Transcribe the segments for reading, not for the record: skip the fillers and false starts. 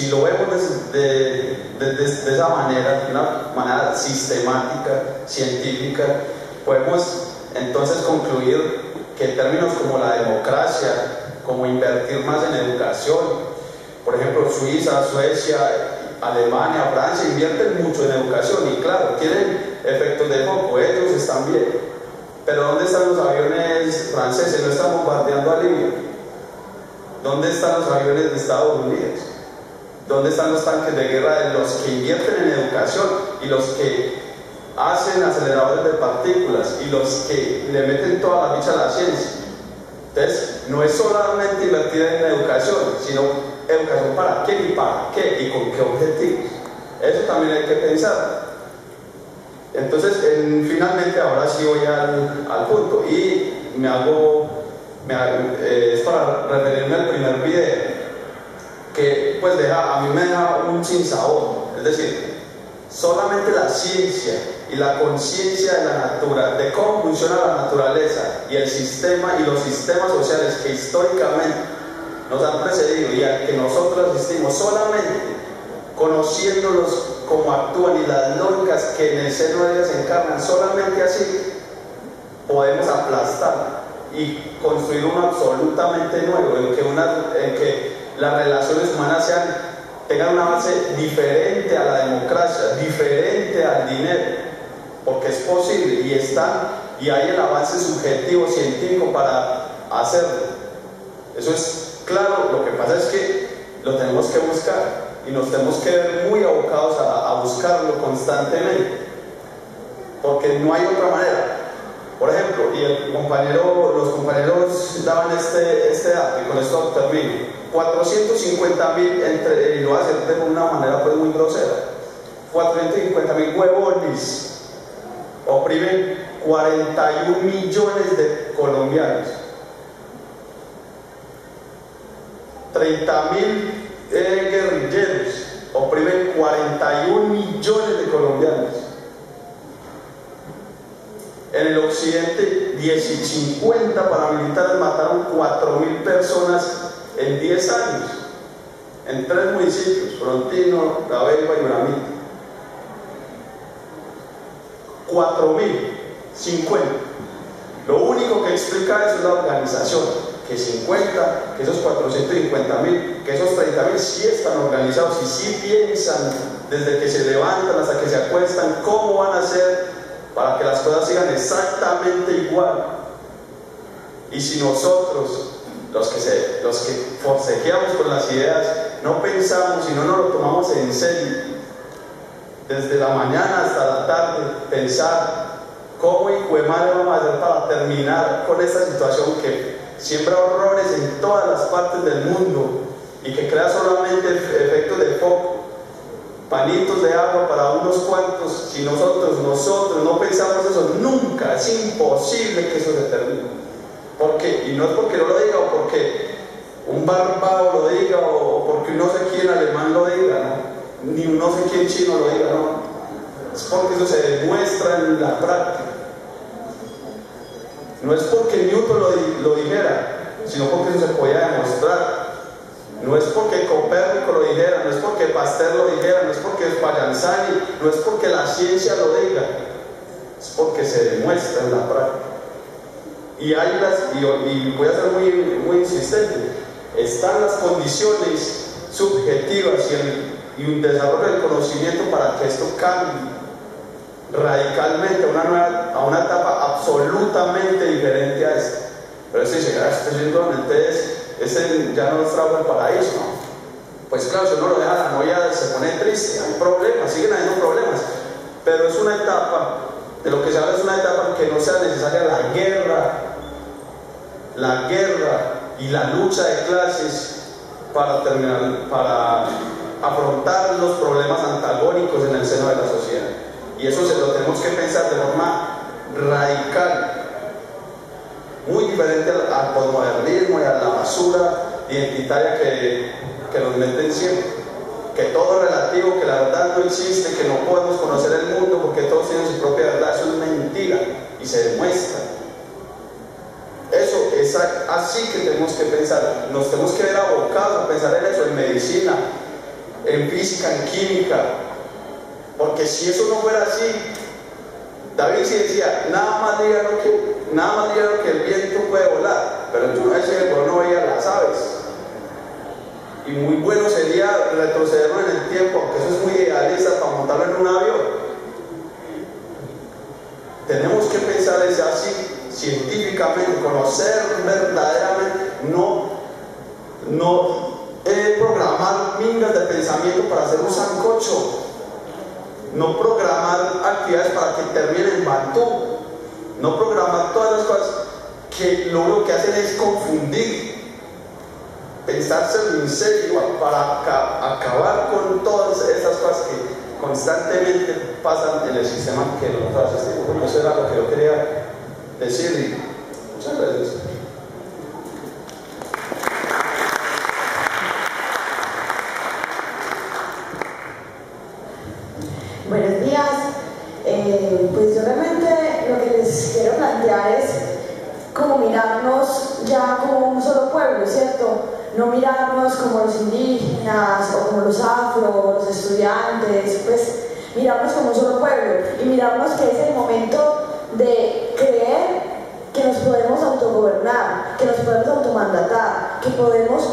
si lo vemos de esa manera, de una manera sistemática, científica, podemos entonces concluir que términos como la democracia, como invertir más en educación, por ejemplo Suiza, Suecia, Alemania, Francia invierten mucho en educación y claro, tienen efectos de foco, ellos están bien, pero ¿dónde están los aviones franceses? ¿No están bombardeando a Libia? ¿Dónde están los aviones de Estados Unidos? ¿Dónde están los tanques de guerra de los que invierten en educación y los que hacen aceleradores de partículas y los que le meten toda la ficha a la ciencia? Entonces, no es solamente invertir en educación, sino educación para quién y para qué y con qué objetivos. Eso también hay que pensar. Entonces, finalmente, ahora sí voy al punto y es para referirme al primer video, que pues a mí me deja un sinsabor. Es decir, solamente la ciencia y la conciencia de la naturaleza, de cómo funciona la naturaleza y el sistema y los sistemas sociales que históricamente nos han precedido y al que nosotros asistimos, solamente conociéndolos cómo actúan y las lógicas que en el seno de ellas se encarnan, solamente así podemos aplastar y construir uno absolutamente nuevo, en que las relaciones humanas tengan una base diferente a la democracia, diferente al dinero, porque es posible y hay el avance subjetivo científico para hacerlo. Eso es claro, lo que pasa es que lo tenemos que buscar y nos tenemos que ver muy abocados a buscarlo constantemente, porque no hay otra manera. Por ejemplo, los compañeros daban este dato, y con esto termino: 450.000, y lo voy a hacer de una manera pues muy grosera, 450.000 huevones oprimen 41 millones de colombianos. 30.000 guerrilleros oprimen 41 millones de colombianos. En el occidente, 50 paramilitares mataron 4.000 personas en 10 años, en 3 municipios: Frontino, La Beiba y Uramita. 4.050. Lo único que explica eso es la organización, que esos 450.000, que esos 30.000 sí están organizados y sí piensan desde que se levantan hasta que se acuestan cómo van a hacer para que las cosas sigan exactamente igual. Y si nosotros, los que forcejeamos con las ideas, no pensamos y no nos lo tomamos en serio, desde la mañana hasta la tarde, pensar cómo y qué madre vamos a hacer para terminar con esta situación que siembra horrores en todas las partes del mundo y que crea solamente efectos de foco, panitos de agua para unos cuantos. Si nosotros no pensamos eso, nunca, es imposible que eso se termine. ¿Por qué? Y no es porque no lo diga o porque un barbado lo diga o porque no sé quién alemán lo diga, ¿no? Ni no sé quién chino lo diga, no. Es porque eso se demuestra en la práctica. No es porque Newton lo dijera, sino porque eso se podía demostrar. No es porque Copérnico lo dijera, no es porque Pasteur lo dijera, no es porque Spallanzani, no es porque la ciencia lo diga, es porque se demuestra en la práctica. Y voy a ser muy insistente, están las condiciones subjetivas y un desarrollo del conocimiento para que esto cambie radicalmente a una etapa absolutamente diferente a esta. Pero si se entonces ese ya no es trabajo del paraíso, ¿no? Pues claro, si uno lo deja la novia se pone triste, hay problemas, siguen habiendo problemas, pero es una etapa, de lo que se habla es una etapa en que no sea necesaria la guerra y la lucha de clases para afrontar los problemas antagónicos en el seno de la sociedad. Y eso se lo tenemos que pensar de forma radical, muy diferente al posmodernismo y a la basura identitaria que nos meten siempre, que todo es relativo, que la verdad no existe, que no podemos conocer el mundo porque todos tienen su propia verdad. Eso es mentira y se demuestra. Eso es así que tenemos que pensar, nos tenemos que ver abocados a pensar en eso, en medicina, en física, en química, porque si eso no fuera así, David sí decía, nada más liviano que el viento puede volar, pero yo no decía, no veía las aves. Y muy bueno sería retrocedernos en el tiempo, aunque eso es muy idealista para montarlo en un avión. Tenemos que pensar así, científicamente, conocer verdaderamente, no programar mingas de pensamiento para hacer un sancocho, no programar actividades para que terminen en Bantú, no programar todas las cosas que lo único que hacen es confundir, pensárselo en serio para acabar con todas esas cosas que constantemente pasan en el sistema que nosotros asistimos. Eso era lo que yo quería decir. Muchas gracias. Buenos días. Pues yo realmente lo que les quiero plantear es como mirarnos ya como un solo pueblo, ¿cierto? No mirarnos como los indígenas o como los afro, los estudiantes, pues mirarnos como un solo pueblo y mirarnos que es el momento de creer que nos podemos autogobernar, que nos podemos automandatar, que podemos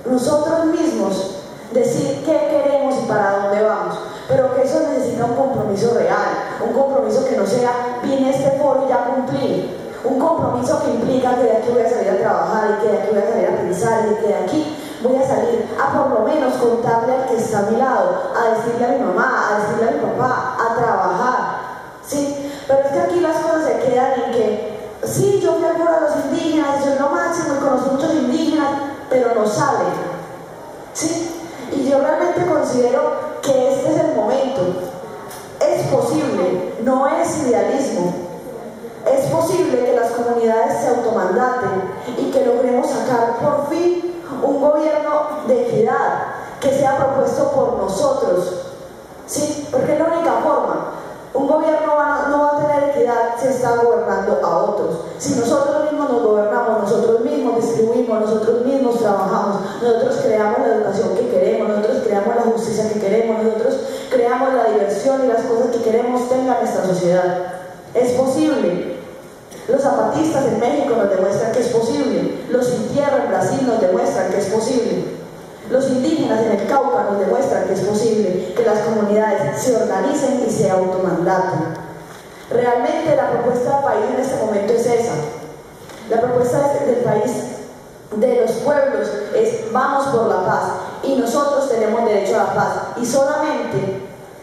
nosotros mismos decir qué queremos y para dónde vamos, pero que eso necesita un compromiso real, un compromiso que no sea vine a este foro y ya cumplí, un compromiso que implica que de aquí voy a salir a trabajar y que de aquí voy a salir a pensar y que de aquí voy a salir a por lo menos contarle al que está a mi lado, a decirle a mi mamá, a decirle a mi papá, a trabajar, ¿sí? Pero es que aquí las cosas se quedan en que sí, yo fui al foro de los indígenas, soy lo máximo y conocí muchos indígenas, pero no salen, ¿sí? Y yo realmente considero que este es el momento. Es posible, no es idealismo. Es posible que las comunidades se automandaten y que logremos sacar por fin un gobierno de equidad que sea propuesto por nosotros, ¿sí? Porque es la única forma. Un gobierno no va a tener equidad si está gobernando a otros. Si nosotros mismos nos gobernamos, nosotros mismos distribuimos, nosotros mismos trabajamos, nosotros creamos la educación que queremos, nosotros creamos la justicia que queremos, nosotros creamos la diversión y las cosas que queremos tenga nuestra sociedad. Es posible. Los zapatistas en México nos demuestran que es posible. Los sin tierra en Brasil nos demuestran que es posible. Los indígenas en el Cauca nos demuestran que es posible que las comunidades se organicen y se automandaten. Realmente la propuesta del país en este momento es esa. La propuesta del país, de los pueblos, es vamos por la paz y nosotros tenemos derecho a la paz y solamente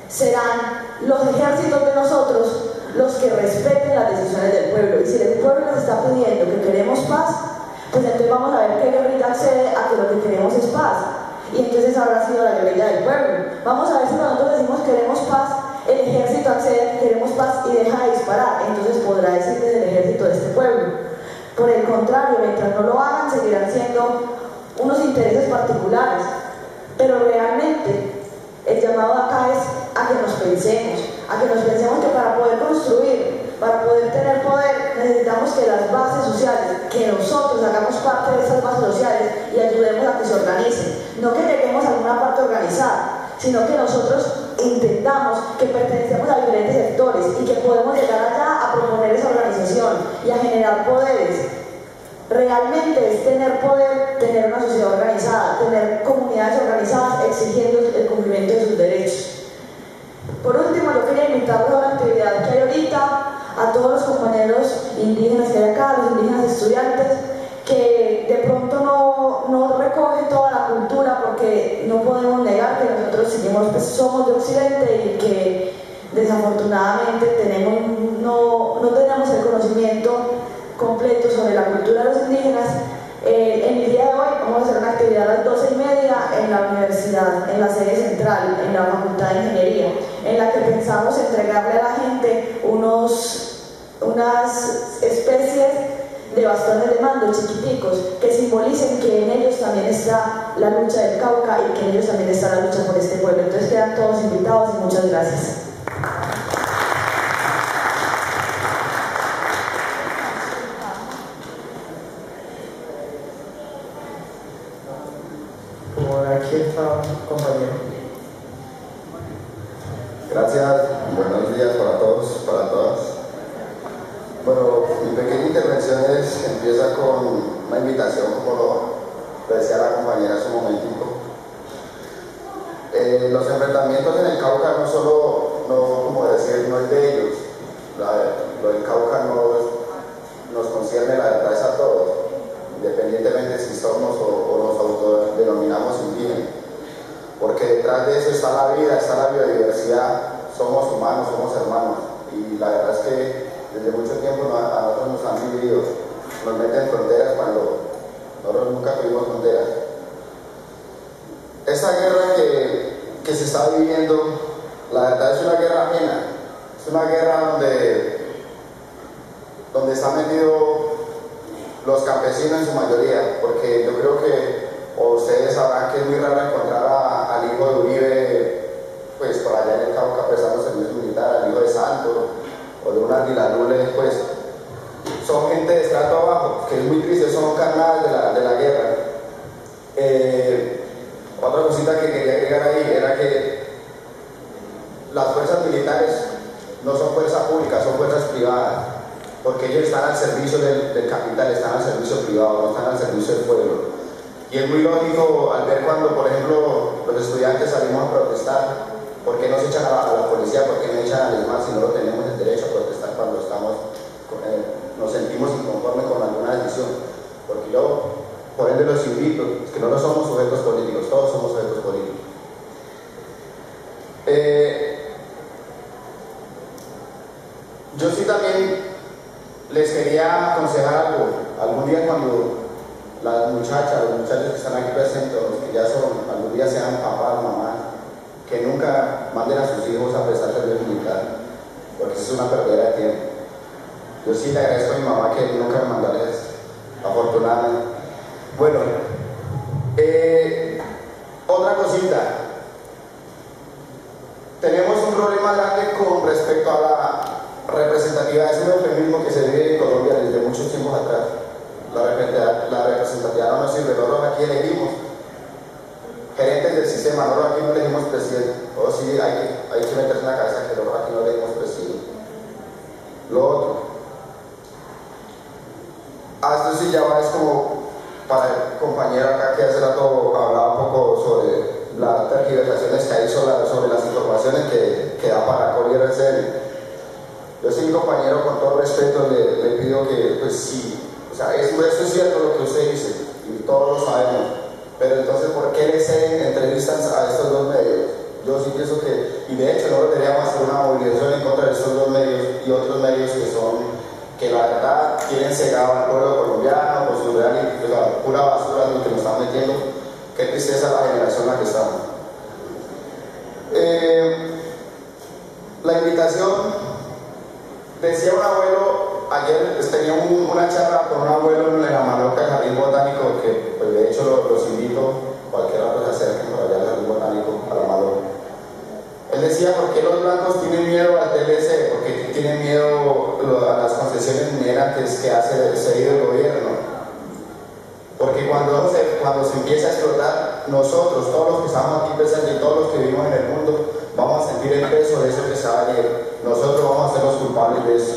serán los ejércitos de nosotros los que respeten las decisiones del pueblo. Y si el pueblo nos está pidiendo que queremos paz, pues entonces vamos a ver qué guerrilla accede a que lo que queremos es paz. Y entonces habrá sido la guerrilla del pueblo. Vamos a ver si nosotros decimos queremos paz, el ejército accede a que queremos paz y deja de disparar. Entonces podrá decir que es el ejército de este pueblo. Por el contrario, mientras no lo hagan, seguirán siendo unos intereses particulares. Pero realmente el llamado acá es a que nos pensemos que para poder construir, para poder tener poder, necesitamos que las bases sociales, que nosotros hagamos parte de esas bases sociales y ayudemos a que se organicen. No que lleguemos a alguna parte organizada, sino que nosotros entendamos que pertenecemos a diferentes sectores y que podemos llegar allá a proponer esa organización y a generar poderes. Realmente es tener poder, tener una sociedad organizada, tener comunidades organizadas exigiendo el cumplimiento de sus derechos. Por último, yo quería invitarlos a una actividad que hay ahorita, a todos los compañeros indígenas que hay acá, los indígenas estudiantes, que de pronto no recogen toda la cultura, porque no podemos negar que nosotros somos de Occidente y que desafortunadamente no tenemos el conocimiento completo sobre la cultura de los indígenas. En el día de hoy vamos a hacer una actividad a las 12:30 en la universidad, en la sede central, en la Facultad de Ingeniería, en la que pensamos entregarle a la gente unas especies de bastones de mando chiquiticos que simbolicen que en ellos también está la lucha del Cauca y que en ellos también está la lucha por este pueblo. Entonces quedan todos invitados y muchas gracias. Por aquí está, compañero. Gracias, buenos días para todos, para todas. Bueno, mi pequeña intervención empieza con una invitación, como lo decía la compañera hace un momentito. Los enfrentamientos en el Cauca no solo, como decir, no es de ellos. Lo del Cauca nos concierne, la verdad es a todos, independientemente si somos o nos autodenominamos indígenas. Porque detrás de eso está la vida, está la biodiversidad, somos humanos, somos hermanos. Y la verdad es que desde mucho tiempo a nosotros nos han dividido, nos meten fronteras cuando nosotros nunca tuvimos fronteras. Esa guerra que se está viviendo, la verdad es una guerra ajena, es una guerra donde están metidos los campesinos en su mayoría, porque yo creo que, o ustedes sabrán que es muy raro encontrar al hijo de Uribe, pues por allá en el Cauca prestando servicio militar, al hijo de Santos, o de un Ardilalule, pues son gente de estrato abajo, que es muy triste, son carnales de la guerra. Otra cosita que quería agregar ahí era que las fuerzas militares no son fuerzas públicas, son fuerzas privadas, porque ellos están al servicio del capital, están al servicio privado, no están al servicio del pueblo. Y es muy lógico al ver cuando, por ejemplo, los estudiantes salimos a protestar, ¿por qué no se echan a la policía? ¿Por qué no echan al ESMAD si no lo tenemos el derecho a protestar cuando nos sentimos inconformes con alguna decisión? Porque yo, por ende, los invito, es que no somos sujetos políticos, todos somos sujetos políticos. Yo sí también les quería aconsejar algo. Algún día cuando las muchachas, los muchachos que están aquí presentes, los que ya son, algún día sean papás, mamás, que nunca manden a sus hijos a prestar servicio militar, porque eso es una pérdida de tiempo. Yo sí le agradezco a mi mamá que nunca me mandara eso, afortunadamente. Bueno, otra cosita. Tenemos un problema grande con respecto a la representatividad. Es un eufemismo que se vive en Colombia desde muchos tiempos atrás. La representatividad no nos sirve. Nosotros aquí elegimos gerentes del sistema, nosotros aquí no elegimos presidente. O sí, hay que meterse en la cabeza que nosotros aquí no elegimos presidente. Lo otro. Esto sí ya va, es como para el compañero acá que hace rato hablaba un poco sobre las tergiversaciones que hay sobre las informaciones que da para Coli RCN. Yo sí, mi compañero, con todo respeto, le pido que, pues sí, o sea, eso es cierto lo que usted dice, y todos lo sabemos, pero entonces, ¿por qué le ceden entrevistas a estos dos medios? Yo sí pienso que, y de hecho, nosotros deberíamos hacer una movilización en contra de estos dos medios y otros medios que la verdad tienen cegado al pueblo colombiano con su real y pura basura en lo que nos están metiendo. Qué tristeza la generación en la que estamos. La invitación, decía un abuelo, ayer tenía una charla con un abuelo en la Maloca, el Jardín Botánico, que pues, de hecho los invito, cualquier rato se acerquen por allá al Jardín Botánico, a la Maloca. Él decía, ¿por qué los blancos tienen miedo al TLC? ¿Por qué tienen miedo a las concesiones mineras que hace cedido el gobierno? Porque cuando se empieza a explotar, nosotros, todos los que estamos aquí presentes y todos los que vivimos en el mundo, vamos a sentir el peso de eso que se va a ir. Nosotros vamos a ser los culpables de eso.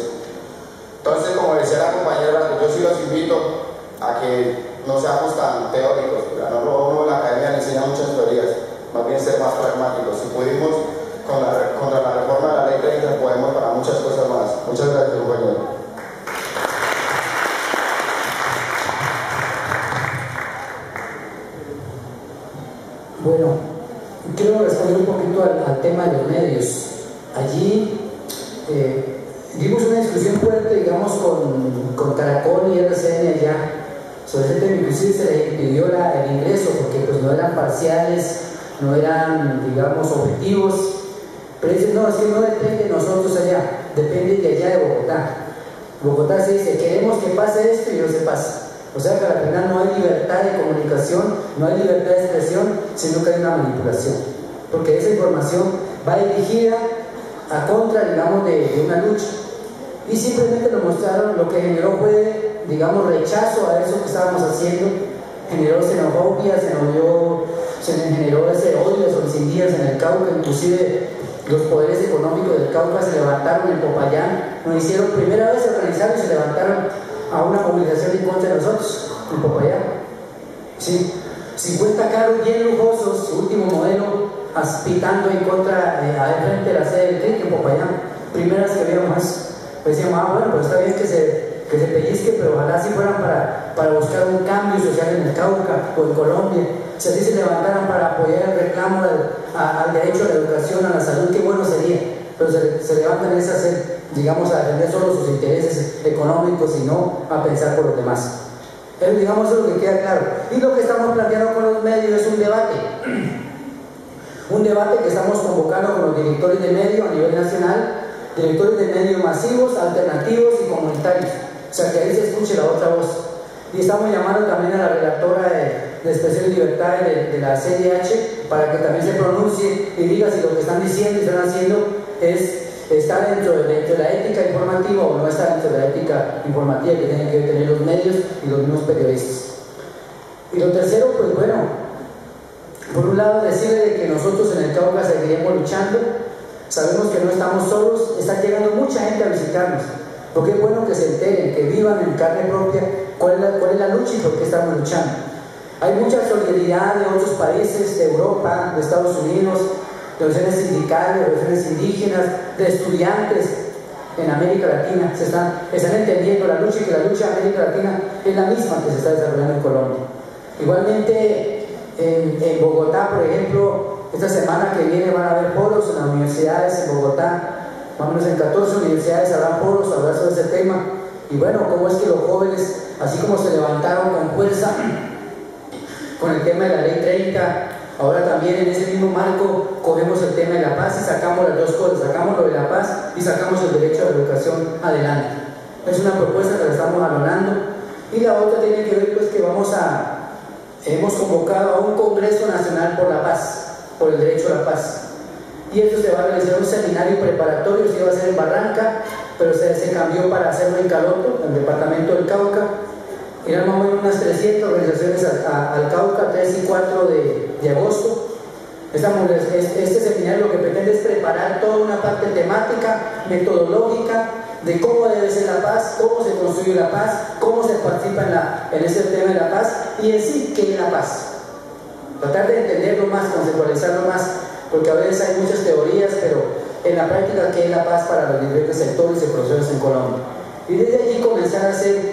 Entonces, como decía la compañera, yo sí los invito a que no seamos tan teóricos. Uno en la academia le enseña muchas teorías, más bien ser más pragmáticos. Si pudimos contra la reforma de la ley 30, podemos para muchas cosas más. Muchas gracias, compañero. Bueno, quiero responder un poquito al tema de los medios. Allí dimos una discusión fuerte, digamos, con Caracol y RCN allá sobre ese tema. Inclusive se les impidió el ingreso porque pues no eran parciales, no eran, digamos, objetivos. Pero dicen, no, es que no depende de nosotros allá, depende de allá de Bogotá. Bogotá se dice, queremos que pase esto y no se pasa. O sea que al final no hay libertad de comunicación, no hay libertad de expresión, sino que hay una manipulación. Porque esa información va dirigida a contra, digamos, de una lucha. Y simplemente nos mostraron, lo que generó fue, digamos, rechazo a eso que estábamos haciendo, generó xenofobia, se generó ese odio a los indígenas en el Cauca, inclusive los poderes económicos del Cauca se levantaron en Popayán, nos hicieron, primera vez se organizaron y se levantaron a una movilización en contra de nosotros, en Popayán. Sí, 50 carros bien lujosos, último modelo, pitando en contra, frente de la sede del CRIC en Popayán. Primera vez que vieron eso. Pues decíamos, bueno, pues está bien que se pellizque, pero ojalá si fueran para buscar un cambio social en el Cauca o en Colombia. Si así se levantaran para apoyar el reclamo al derecho a la educación, a la salud, qué bueno sería. Pero se levantan esas, digamos, a defender solo sus intereses económicos y no a pensar por los demás. Digamos, eso es lo que queda claro. Y lo que estamos planteando con los medios es un debate. Un debate que estamos convocando con los directores de medios a nivel nacional, directores de medios masivos, alternativos y comunitarios. O sea, que ahí se escuche la otra voz. Y estamos llamando también a la relatora de Expresión y Libertad de la CDH para que también se pronuncie y diga si lo que están diciendo y están haciendo está dentro de la ética informativa o no está dentro de la ética informativa que tienen que tener los medios y los mismos periodistas. Y lo tercero, pues bueno, por un lado decirle que nosotros en el Cauca seguiremos luchando, sabemos que no estamos solos, está llegando mucha gente a visitarnos, porque es bueno que se enteren, que vivan en carne propia cuál es la lucha y por qué estamos luchando. Hay mucha solidaridad de otros países, de Europa, de Estados Unidos, de organizaciones sindicales, de organizaciones indígenas, de estudiantes en América Latina. Están entendiendo la lucha y que la lucha en América Latina es la misma que se está desarrollando en Colombia. Igualmente en Bogotá, por ejemplo, esta semana que viene van a haber foros en las universidades en Bogotá. Vámonos, en 14 universidades habrán foros, hablar sobre ese tema. Y bueno, cómo es que los jóvenes, así como se levantaron con fuerza con el tema de la ley 30, ahora también en ese mismo marco cogemos el tema de la paz y sacamos las dos cosas, sacamos lo de la paz y sacamos el derecho a la educación adelante. Es una propuesta que la estamos hablando. Y la otra tiene que ver pues que hemos convocado a un Congreso Nacional por la Paz, por el derecho a la paz. Y esto se va a realizar un seminario preparatorio, se iba a hacer en Barranca, pero se cambió para hacerlo en Caloto, en el departamento del Cauca. Eran más o menos unas 300 organizaciones al Cauca, 3 y 4 de agosto. Este seminario lo que pretende es preparar toda una parte temática, metodológica, de cómo debe ser la paz, cómo se construye la paz, cómo se participa en ese tema de la paz y en sí, ¿qué es la paz? Tratar de entenderlo más, conceptualizarlo más, porque a veces hay muchas teorías, pero en la práctica, ¿qué es la paz para los diferentes sectores y procesos en Colombia? Y desde allí comenzar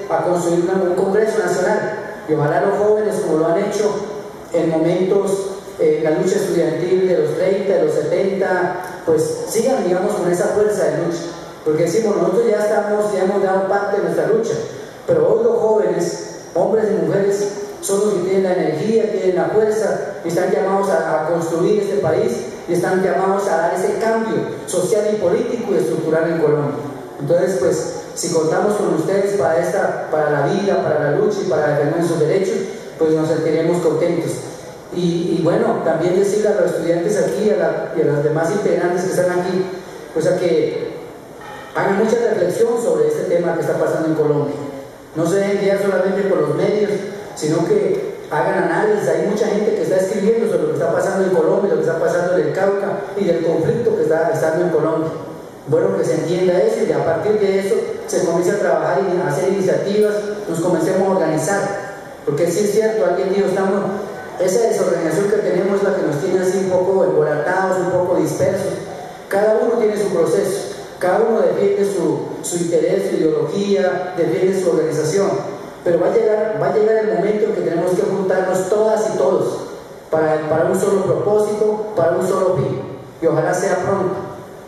a construir un Congreso Nacional, y ojalá los jóvenes, como lo han hecho en momentos, la lucha estudiantil de los 30, de los 70, pues sigan, digamos, con esa fuerza de lucha, porque decimos, nosotros ya hemos dado parte de nuestra lucha, pero hoy los jóvenes, hombres y mujeres, son los que tienen la energía, tienen la fuerza, y están llamados a construir este país, y están llamados a dar ese cambio social y político y estructural en Colombia. Entonces, pues, si contamos con ustedes para la vida, para la lucha y para defender sus derechos, pues nos sentiremos contentos. Y bueno, también decirle a los estudiantes aquí y a los demás integrantes que están aquí, pues a que hagan mucha reflexión sobre este tema que está pasando en Colombia. No se dejen guiar solamente por los medios, sino que hagan análisis. Hay mucha gente que está escribiendo sobre lo que está pasando en Colombia, lo que está pasando en el Cauca y del conflicto que está estando en Colombia. Bueno, que se entienda eso y a partir de eso se comienza a trabajar y a hacer iniciativas, nos comencemos a organizar. Porque sí es cierto, alguien dijo, esa desorganización que tenemos es la que nos tiene así un poco embolatados, un poco dispersos. Cada uno tiene su proceso, cada uno defiende su interés, su ideología, defiende su organización. Pero va a llegar el momento en que tenemos que juntarnos todas y todos para un solo propósito, para un solo fin. Y ojalá sea pronto.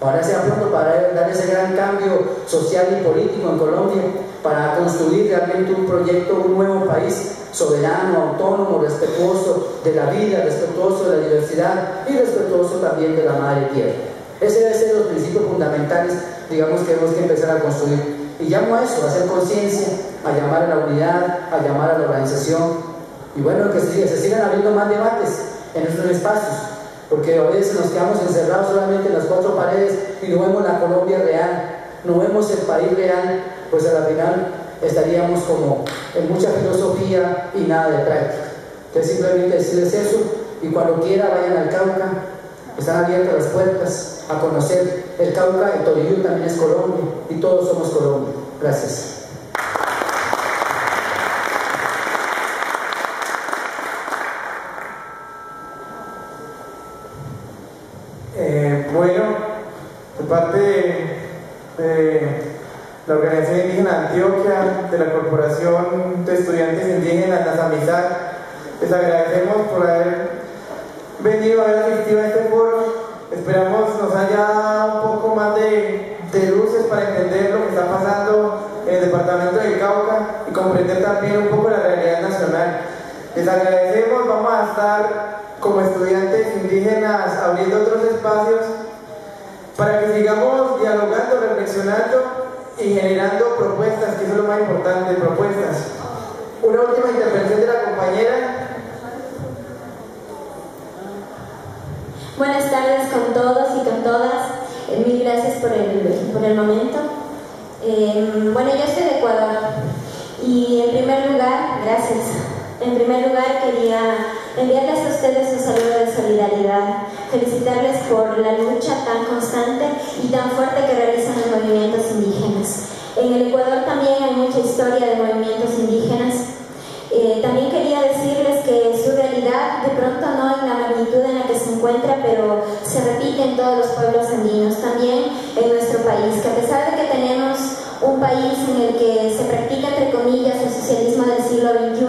Ojalá sea pronto para dar ese gran cambio social y político en Colombia, para construir realmente un proyecto, un nuevo país soberano, autónomo, respetuoso de la vida, respetuoso de la diversidad y respetuoso también de la madre tierra. Ese debe ser los principios fundamentales, digamos, que tenemos que empezar a construir. Y llamo a eso, a hacer conciencia, a llamar a la unidad, a llamar a la organización. Y bueno, que se sigan abriendo más debates en nuestros espacios, porque a veces nos quedamos encerrados solamente en las cuatro paredes y no vemos la Colombia real, no vemos el país real, pues a la final estaríamos como en mucha filosofía y nada de práctica. Entonces simplemente decirles eso, y cuando quiera vayan al Cauca, Están abiertas las puertas a conocer el Cauca, el Toribio también es Colombia y todos somos Colombia. Gracias. Bueno, de parte de la Organización Indígena Antioquia, de la Corporación de Estudiantes Indígenas Nazamizar, les agradecemos por haber venido a haber asistido a este foro. Esperamos nos haya dado un poco más de luces para entender lo que está pasando en el departamento del Cauca y comprender también un poco la realidad nacional. Les agradecemos, vamos a estar como estudiantes indígenas abriendo otros espacios para que sigamos dialogando, reflexionando y generando propuestas, que eso es lo más importante, propuestas. Una última intervención de la compañera. Buenas tardes con todos y con todas. Mil gracias por el momento. Bueno, yo soy de Ecuador y en primer lugar, gracias. En primer lugar quería enviarles a ustedes un saludo de solidaridad, felicitarles por la lucha tan constante y tan fuerte que realizan los movimientos indígenas. En el Ecuador también hay mucha historia de movimientos indígenas. También quería decirles que su realidad de pronto no en la magnitud en la que se encuentra, pero se repite en todos los pueblos andinos, también en nuestro país, que a pesar de que tenemos un país en el que se practica, entre comillas, el socialismo del siglo XXI,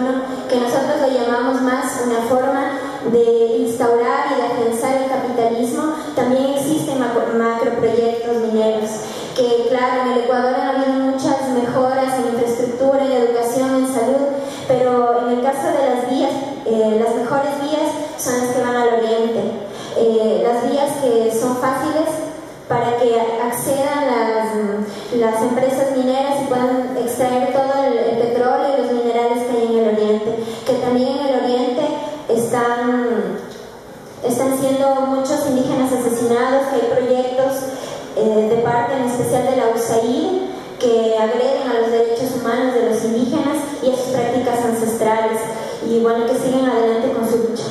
que nosotros lo llamamos más una forma de instaurar y de afianzar el capitalismo, también existen macroproyectos mineros, que claro, en el Ecuador han habido muchas mejoras en infraestructura, en educación, en salud, pero en el caso de las vías, las mejores vías son las que van al oriente, las vías que son fáciles para que accedan las empresas mineras y puedan extraer todo el petróleo y los minerales que hay en el oriente, que también en el oriente están siendo muchos indígenas asesinados, que hay proyectos de parte en especial de la USAID que agreden a los derechos humanos de los indígenas y a sus prácticas ancestrales, y bueno, que sigan adelante con su lucha.